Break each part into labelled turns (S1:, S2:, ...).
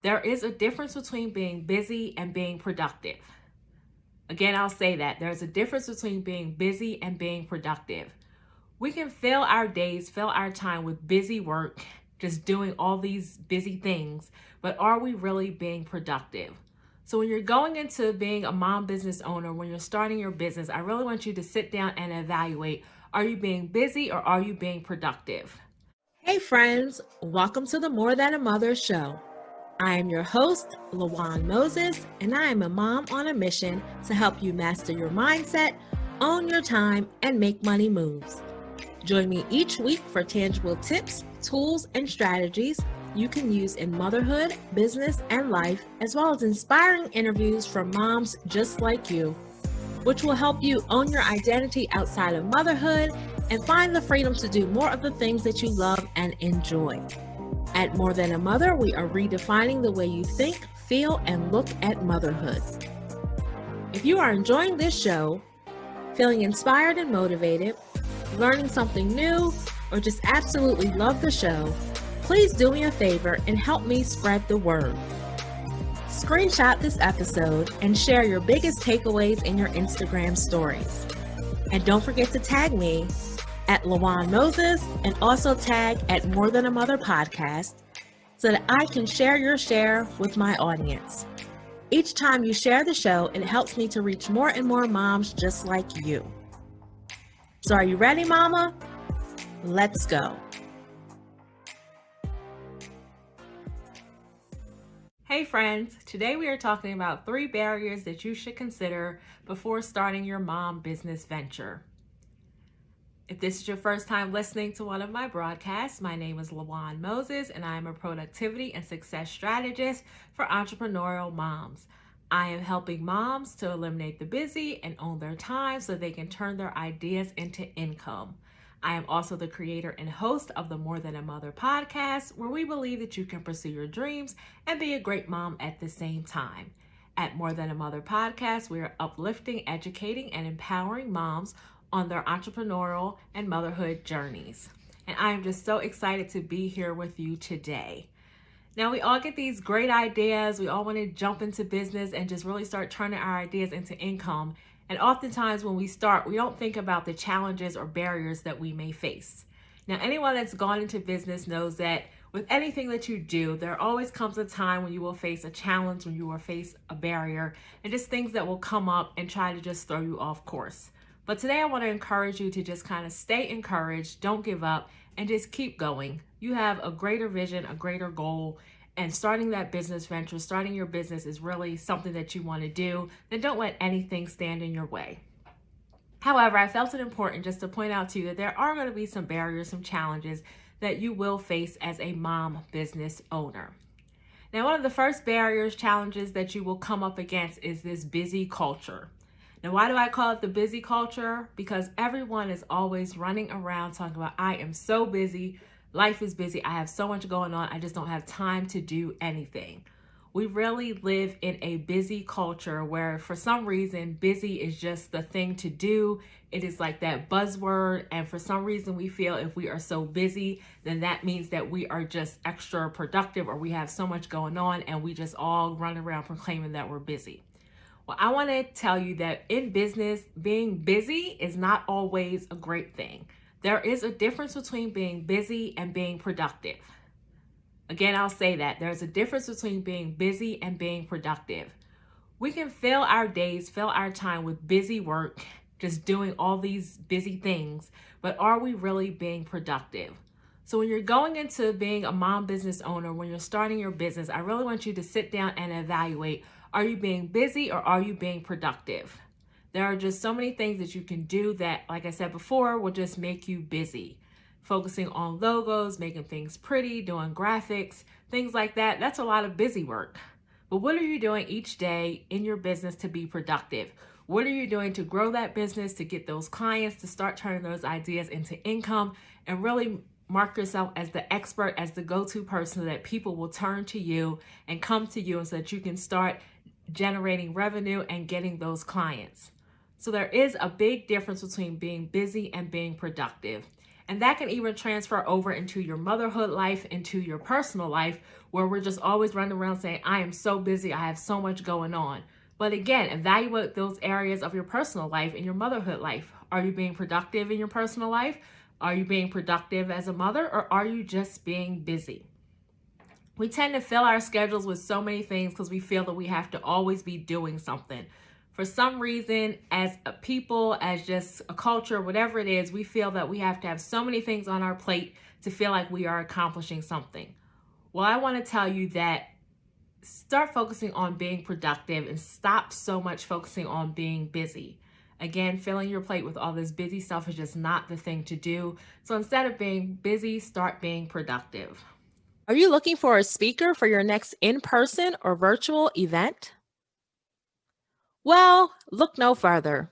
S1: There is a difference between being busy and being productive. Again, I'll say that. There's a difference between being busy and being productive. We can fill our days, fill our time with busy work, just doing all these busy things, but are we really being productive? So when you're going into being a mom business owner, when you're starting your business, I really want you to sit down and evaluate, are you being busy or are you being productive? Hey friends, welcome to the More Than a Mother show. I am your host, LaJuan Moses, and I am a mom on a mission to help you master your mindset, own your time, and make money moves. Join me each week for tangible tips, tools, and strategies you can use in motherhood, business, and life, as well as inspiring interviews from moms just like you, which will help you own your identity outside of motherhood and find the freedom to do more of the things that you love and enjoy. At More Than a Mother, we are redefining the way you think, feel, and look at motherhood. If you are enjoying this show, feeling inspired and motivated, learning something new, or just absolutely love the show, please do me a favor and help me spread the word. Screenshot this episode and share your biggest takeaways in your Instagram stories. And don't forget to tag me at LaJuan Moses and also tag at More Than a Mother podcast so that I can share your share with my audience. Each time you share the show, it helps me to reach more and more moms just like you. So are you ready, mama? Let's go. Hey friends, today we are talking about 3 barriers that you should consider before starting your mom business venture. If this is your first time listening to one of my broadcasts, my name is LaJuan Moses and I am a productivity and success strategist for entrepreneurial moms. I am helping moms to eliminate the busy and own their time so they can turn their ideas into income. I am also the creator and host of the More Than a Mother podcast, where we believe that you can pursue your dreams and be a great mom at the same time. At More Than a Mother podcast, we are uplifting, educating, and empowering moms on their entrepreneurial and motherhood journeys. And I am just so excited to be here with you today. Now, we all get these great ideas. We all want to jump into business and just really start turning our ideas into income. And oftentimes when we start, we don't think about the challenges or barriers that we may face. Now, anyone that's gone into business knows that with anything that you do, there always comes a time when you will face a challenge, when you will face a barrier, and just things that will come up and try to just throw you off course. But today I want to encourage you to just kind of stay encouraged, don't give up, and just keep going. You have a greater vision, a greater goal, and starting that business venture, starting your business is really something that you want to do. Then don't let anything stand in your way. However, I felt it important just to point out to you that there are going to be some barriers, some challenges that you will face as a mom business owner. Now, one of the first barriers, challenges that you will come up against is this busy culture. Now, why do I call it the busy culture? Because everyone is always running around talking about, I am so busy. Life is busy. I have so much going on. I just don't have time to do anything. We really live in a busy culture where for some reason, busy is just the thing to do. It is like that buzzword. And for some reason, we feel if we are so busy, then that means that we are just extra productive or we have so much going on and we just all run around proclaiming that we're busy. Well, I want to tell you that in business, being busy is not always a great thing. There is a difference between being busy and being productive. Again, I'll say that. There's a difference between being busy and being productive. We can fill our days, fill our time with busy work, just doing all these busy things, but are we really being productive? So when you're going into being a mom business owner, when you're starting your business, I really want you to sit down and evaluate, are you being busy or are you being productive? There are just so many things that you can do that, like I said before, will just make you busy. Focusing on logos, making things pretty, doing graphics, things like that. That's a lot of busy work. But what are you doing each day in your business to be productive? What are you doing to grow that business, to get those clients, to start turning those ideas into income, and really mark yourself as the expert, as the go-to person so that people will turn to you and come to you so that you can start generating revenue and getting those clients. So there is a big difference between being busy and being productive. And that can even transfer over into your motherhood life, into your personal life, where we're just always running around saying, I am so busy, I have so much going on. But again, evaluate those areas of your personal life and your motherhood life. Are you being productive in your personal life? Are you being productive as a mother, or are you just being busy? We tend to fill our schedules with so many things because we feel that we have to always be doing something. For some reason, as a people, as just a culture, whatever it is, we feel that we have to have so many things on our plate to feel like we are accomplishing something. Well, I want to tell you that start focusing on being productive and stop so much focusing on being busy. Again, filling your plate with all this busy stuff is just not the thing to do. So instead of being busy, start being productive. Are you looking for a speaker for your next in-person or virtual event? Well, look no further.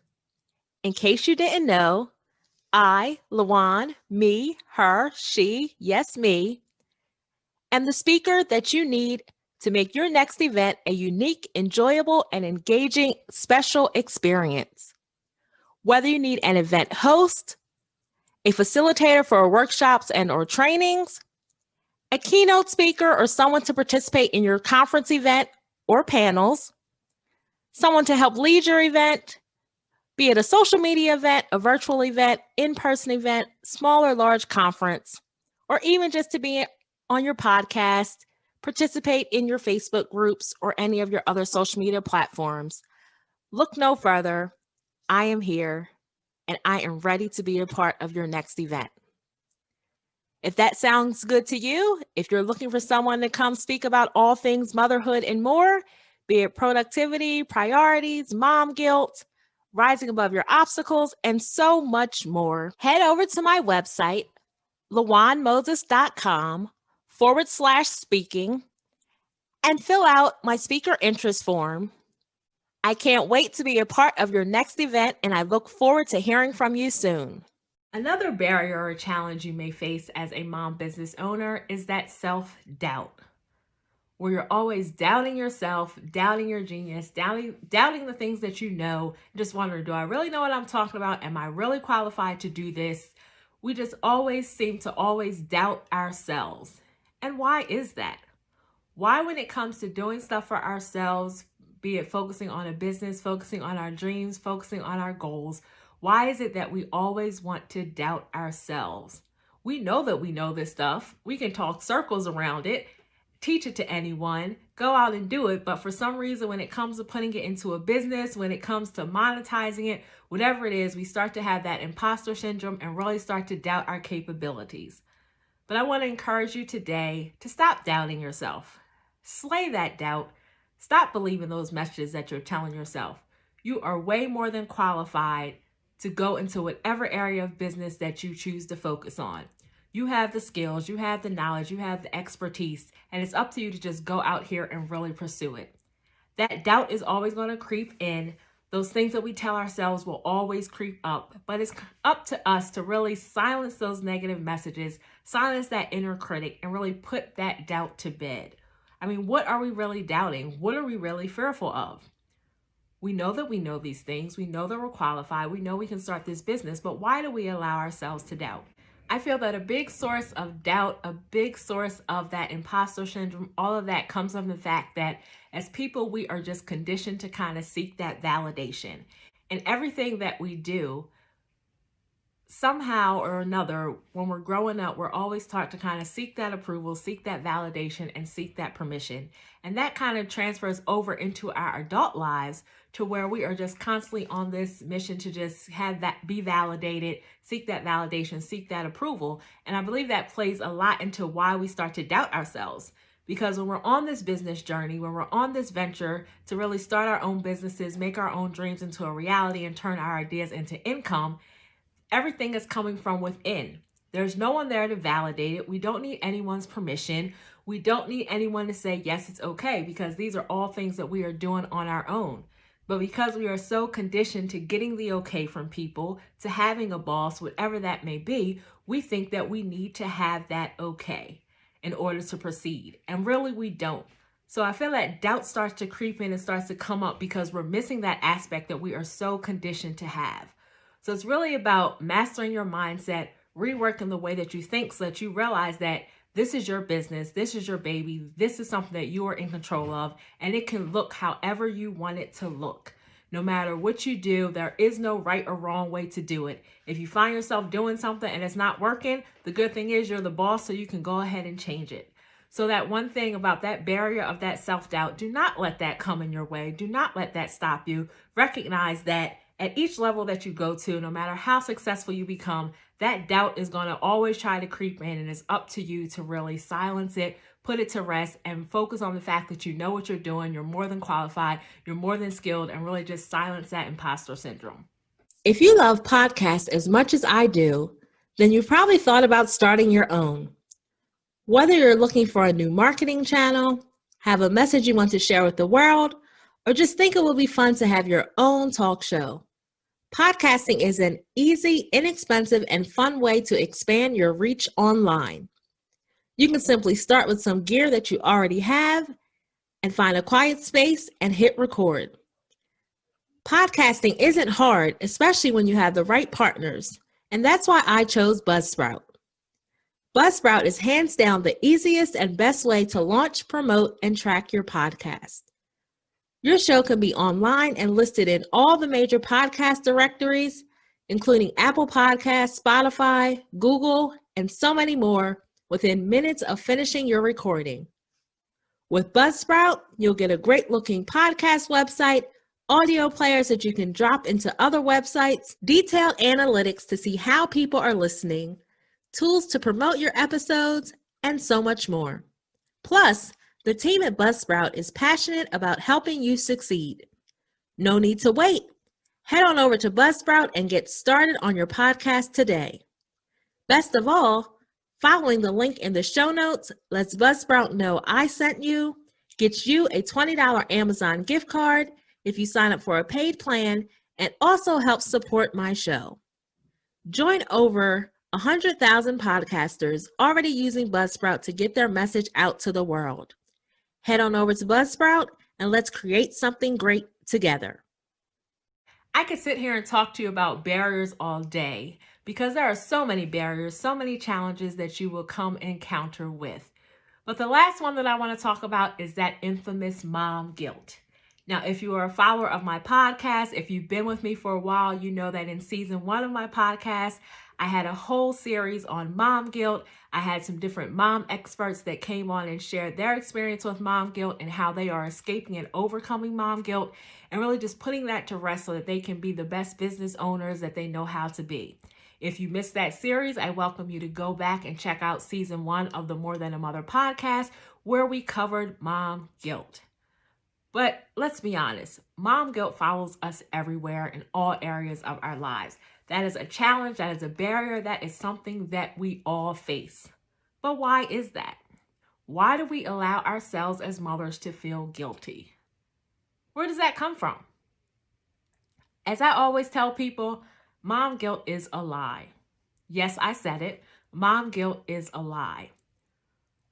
S1: In case you didn't know, I, Lawan, me, her, she, yes, me, am the speaker that you need to make your next event a unique, enjoyable, and engaging special experience. Whether you need an event host, a facilitator for workshops and or trainings, a keynote speaker or someone to participate in your conference event or panels, someone to help lead your event, be it a social media event, a virtual event, in-person event, small or large conference, or even just to be on your podcast, participate in your Facebook groups or any of your other social media platforms. Look no further. I am here and I am ready to be a part of your next event. If that sounds good to you, if you're looking for someone to come speak about all things motherhood and more, be it productivity, priorities, mom guilt, rising above your obstacles, and so much more, head over to my website, lawanmoses.com/speaking, and fill out my speaker interest form. I can't wait to be a part of your next event, and I look forward to hearing from you soon. Another barrier or challenge you may face as a mom business owner is that self-doubt, where you're always doubting yourself, doubting your genius, doubting the things that you know, just wondering, do I really know what I'm talking about? Am I really qualified to do this? We just always seem to always doubt ourselves. And why is that? Why, when it comes to doing stuff for ourselves, be it focusing on a business, focusing on our dreams, focusing on our goals, why is it that we always want to doubt ourselves? We know that we know this stuff. We can talk circles around it, teach it to anyone, go out and do it. But for some reason, when it comes to putting it into a business, when it comes to monetizing it, whatever it is, we start to have that imposter syndrome and really start to doubt our capabilities. But I want to encourage you today to stop doubting yourself. Slay that doubt. Stop believing those messages that you're telling yourself. You are way more than qualified to go into whatever area of business that you choose to focus on. You have the skills, you have the knowledge, you have the expertise, and it's up to you to just go out here and really pursue it. That doubt is always going to creep in. Those things that we tell ourselves will always creep up, but it's up to us to really silence those negative messages, silence that inner critic, and really put that doubt to bed. I mean, what are we really doubting? What are we really fearful of? We know that we know these things. We know that we're qualified. We know we can start this business, but why do we allow ourselves to doubt? I feel that a big source of doubt, a big source of that imposter syndrome, all of that comes from the fact that as people, we are just conditioned to kind of seek that validation. And everything that we do, somehow or another, when we're growing up, we're always taught to kind of seek that approval, seek that validation, and seek that permission. And that kind of transfers over into our adult lives to where we are just constantly on this mission to just have that be validated, seek that validation, seek that approval. And I believe that plays a lot into why we start to doubt ourselves. Because when we're on this business journey, when we're on this venture to really start our own businesses, make our own dreams into a reality and turn our ideas into income, everything is coming from within. There's no one there to validate it. We don't need anyone's permission. We don't need anyone to say, yes, it's okay, because these are all things that we are doing on our own. But because we are so conditioned to getting the okay from people, to having a boss, whatever that may be, we think that we need to have that okay in order to proceed. And really, we don't. So I feel that doubt starts to creep in and starts to come up because we're missing that aspect that we are so conditioned to have. So it's really about mastering your mindset, reworking the way that you think so that you realize that this is your business, this is your baby, this is something that you are in control of, and it can look however you want it to look. No matter what you do, there is no right or wrong way to do it. If you find yourself doing something and it's not working, the good thing is you're the boss, so you can go ahead and change it. So that one thing about that barrier of that self-doubt, do not let that come in your way. Do not let that stop you. Recognize that at each level that you go to, no matter how successful you become, that doubt is going to always try to creep in, and it's up to you to really silence it, put it to rest, and focus on the fact that you know what you're doing, you're more than qualified, you're more than skilled, and really just silence that imposter syndrome. If you love podcasts as much as I do, then you've probably thought about starting your own. Whether you're looking for a new marketing channel, have a message you want to share with the world, or just think it would be fun to have your own talk show, podcasting is an easy, inexpensive, and fun way to expand your reach online. You can simply start with some gear that you already have and find a quiet space and hit record. Podcasting isn't hard, especially when you have the right partners, and that's why I chose Buzzsprout. Buzzsprout is hands down the easiest and best way to launch, promote, and track your podcast. Your show can be online and listed in all the major podcast directories, including Apple Podcasts, Spotify, Google, and so many more, within minutes of finishing your recording. With Buzzsprout, you'll get a great-looking podcast website, audio players that you can drop into other websites, detailed analytics to see how people are listening, tools to promote your episodes, and so much more. Plus, the team at Buzzsprout is passionate about helping you succeed. No need to wait. Head on over to Buzzsprout and get started on your podcast today. Best of all, following the link in the show notes lets Buzzsprout know I sent you, gets you a $20 Amazon gift card if you sign up for a paid plan, and also helps support my show. Join over 100,000 podcasters already using Buzzsprout to get their message out to the world. Head on over to Buzzsprout and let's create something great together. I could sit here and talk to you about barriers all day because there are so many barriers, so many challenges that you will come encounter with. But the last one that I want to talk about is that infamous mom guilt. Now, if you are a follower of my podcast, if you've been with me for a while, you know that in season 1 of my podcast, I had a whole series on mom guilt. I had some different mom experts that came on and shared their experience with mom guilt and how they are escaping and overcoming mom guilt, and really just putting that to rest so that they can be the best business owners that they know how to be. If you missed that series, I welcome you to go back and check out season 1 of the More Than a Mother podcast, where we covered mom guilt. But let's be honest, mom guilt follows us everywhere in all areas of our lives. That is a challenge, that is a barrier, that is something that we all face. But why is that? Why do we allow ourselves as mothers to feel guilty? Where does that come from? As I always tell people, mom guilt is a lie. Yes, I said it. Mom guilt is a lie.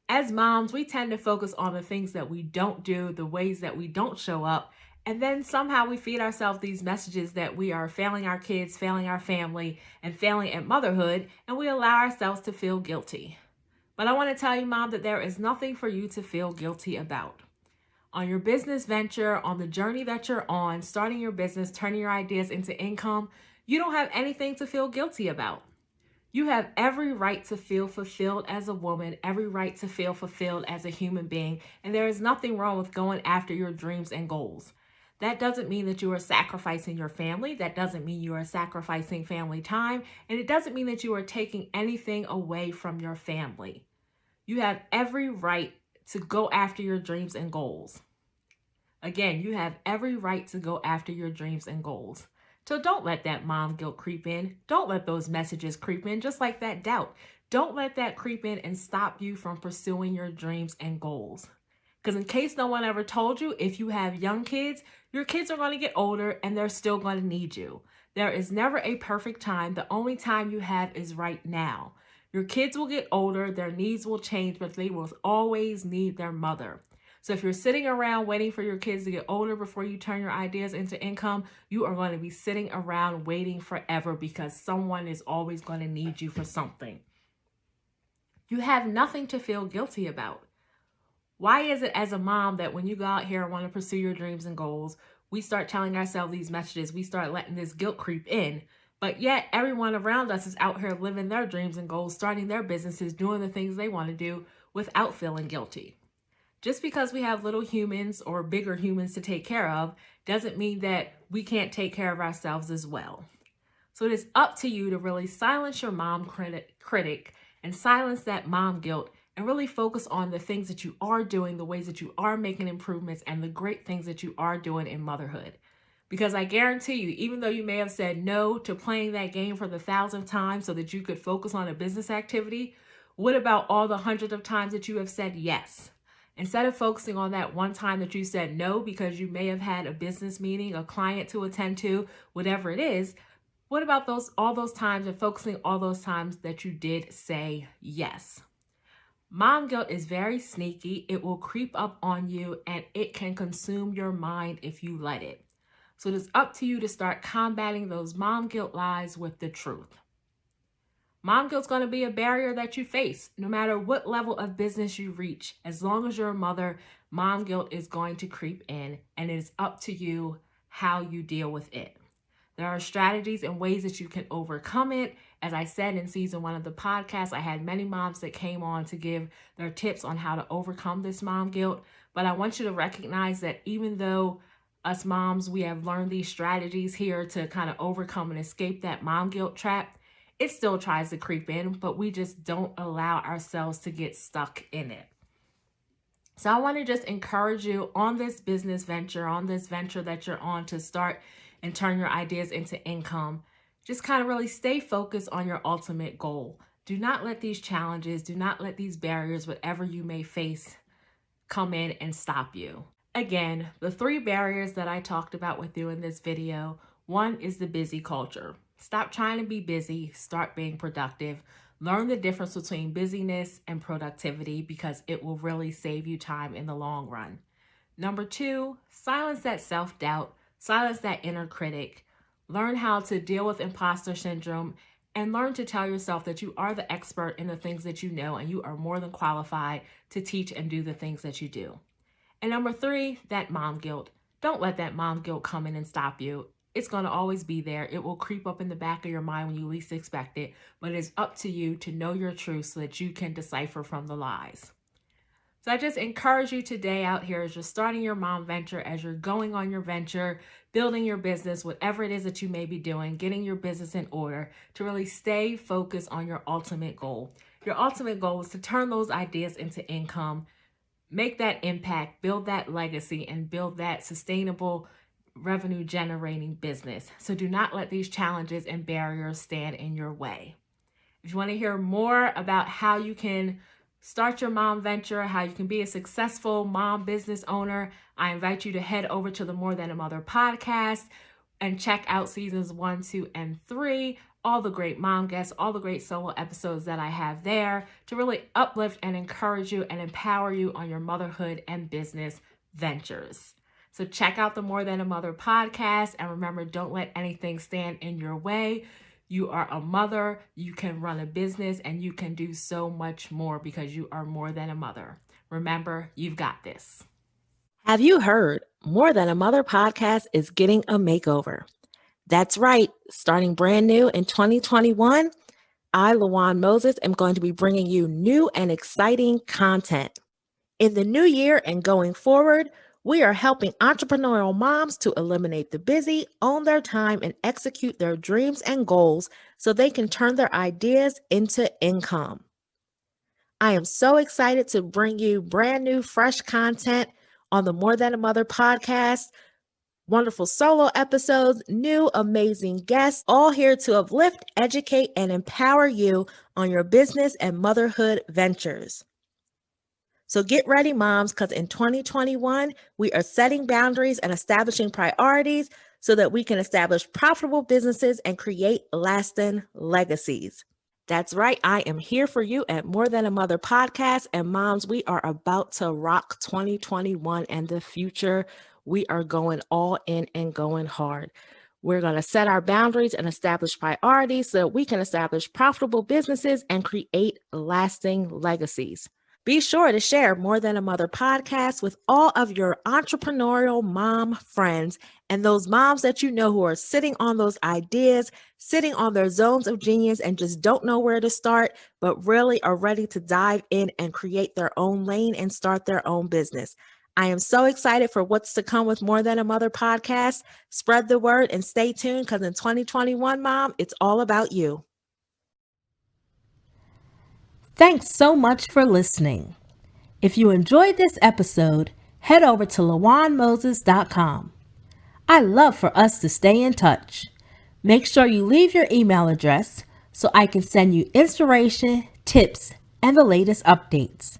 S1: As moms, we tend to focus on the things that we don't do, the ways that we don't show up, and then somehow we feed ourselves these messages that we are failing our kids, failing our family, and failing at motherhood, and we allow ourselves to feel guilty. But I want to tell you, Mom, that there is nothing for you to feel guilty about. On your business venture, on the journey that you're on, starting your business, turning your ideas into income, you don't have anything to feel guilty about. You have every right to feel fulfilled as a woman, every right to feel fulfilled as a human being, and there is nothing wrong with going after your dreams and goals. That doesn't mean that you are sacrificing your family. That doesn't mean you are sacrificing family time, and it doesn't mean that you are taking anything away from your family. You have every right to go after your dreams and goals. Again, you have every right to go after your dreams and goals. So don't let that mom guilt creep in. Don't let those messages creep in, just like that doubt. Don't let that creep in and stop you from pursuing your dreams and goals. Because in case no one ever told you, if you have young kids, your kids are going to get older and they're still going to need you. There is never a perfect time. The only time you have is right now. Your kids will get older, their needs will change, but they will always need their mother. So if you're sitting around waiting for your kids to get older before you turn your ideas into income, you are going to be sitting around waiting forever because someone is always going to need you for something. You have nothing to feel guilty about. Why is it as a mom that when you go out here and want to pursue your dreams and goals, we start telling ourselves these messages, we start letting this guilt creep in, but yet everyone around us is out here living their dreams and goals, starting their businesses, doing the things they want to do without feeling guilty. Just because we have little humans or bigger humans to take care of doesn't mean that we can't take care of ourselves as well. So it is up to you to really silence your mom critic and silence that mom guilt and really focus on the things that you are doing, the ways that you are making improvements, and the great things that you are doing in motherhood. Because I guarantee you, even though you may have said no to playing that game for the 1,000th time so that you could focus on a business activity, what about all the hundreds of times that you have said yes? Instead of focusing on that one time that you said no because you may have had a business meeting, a client to attend to, whatever it is, what about all those times and focusing all those times that you did say yes? Mom guilt is very sneaky. It will creep up on you and it can consume your mind if you let it. So it is up to you to start combating those mom guilt lies with the truth. Mom guilt is going to be a barrier that you face no matter what level of business you reach. As long as you're a mother, mom guilt is going to creep in, and it is up to you how you deal with it. There are strategies and ways that you can overcome it. As I said in season 1 of the podcast, I had many moms that came on to give their tips on how to overcome this mom guilt. But I want you to recognize that even though us moms, we have learned these strategies here to kind of overcome and escape that mom guilt trap, it still tries to creep in, but we just don't allow ourselves to get stuck in it. So I want to just encourage you on this business venture, on this venture that you're on to start and turn your ideas into income. Just kind of really stay focused on your ultimate goal. Do not let these challenges, do not let these barriers, whatever you may face, come in and stop you. Again, the 3 barriers that I talked about with you in this video. 1 is the busy culture. Stop trying to be busy, start being productive. Learn the difference between busyness and productivity because it will really save you time in the long run. Number 2, silence that self-doubt, silence that inner critic. Learn how to deal with imposter syndrome and learn to tell yourself that you are the expert in the things that you know and you are more than qualified to teach and do the things that you do. And number 3, that mom guilt. Don't let that mom guilt come in and stop you. It's going to always be there. It will creep up in the back of your mind when you least expect it, but it's up to you to know your truth so that you can decipher from the lies. So I just encourage you today out here as you're starting your mom venture, as you're going on your venture, building your business, whatever it is that you may be doing, getting your business in order, to really stay focused on your ultimate goal. Your ultimate goal is to turn those ideas into income, make that impact, build that legacy, and build that sustainable revenue generating business. So do not let these challenges and barriers stand in your way. If you want to hear more about how you can start your mom venture, how you can be a successful mom business owner, I invite you to head over to the More Than a Mother podcast and check out seasons 1, 2, and 3, all the great mom guests, all the great solo episodes that I have there to really uplift and encourage you and empower you on your motherhood and business ventures. So check out the More Than a Mother podcast, and remember, don't let anything stand in your way. You are a mother, you can run a business, and you can do so much more because you are more than a mother. Remember, you've got this. Have you heard? More Than a Mother podcast is getting a makeover. That's right. Starting brand new in 2021, I, Lawan Moses, am going to be bringing you new and exciting content. In the new year and going forward, we are helping entrepreneurial moms to eliminate the busy, own their time, and execute their dreams and goals so they can turn their ideas into income. I am so excited to bring you brand new, fresh content on the More Than a Mother podcast. Wonderful solo episodes, new amazing guests, all here to uplift, educate, and empower you on your business and motherhood ventures. So get ready, moms, because in 2021, we are setting boundaries and establishing priorities so that we can establish profitable businesses and create lasting legacies. That's right. I am here for you at More Than a Mother podcast. And moms, we are about to rock 2021 and the future. We are going all in and going hard. We're going to set our boundaries and establish priorities so that we can establish profitable businesses and create lasting legacies. Be sure to share More Than a Mother podcast with all of your entrepreneurial mom friends and those moms that you know who are sitting on those ideas, sitting on their zones of genius and just don't know where to start, but really are ready to dive in and create their own lane and start their own business. I am so excited for what's to come with More Than a Mother podcast. Spread the word and stay tuned because in 2021, Mom, it's all about you. Thanks so much for listening. If you enjoyed this episode, head over to lawanmoses.com. I love for us to stay in touch. Make sure you leave your email address so I can send you inspiration, tips, and the latest updates.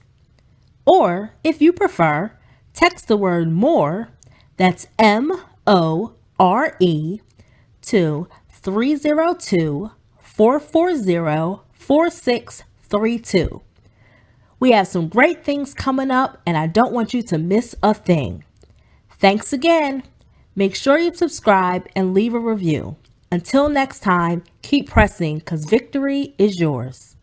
S1: Or, if you prefer, text the word MORE, that's MORE, to 302-440-4632. We have some great things coming up, and I don't want you to miss a thing. Thanks again. Make sure you subscribe and leave a review. Until next time, keep pressing because victory is yours.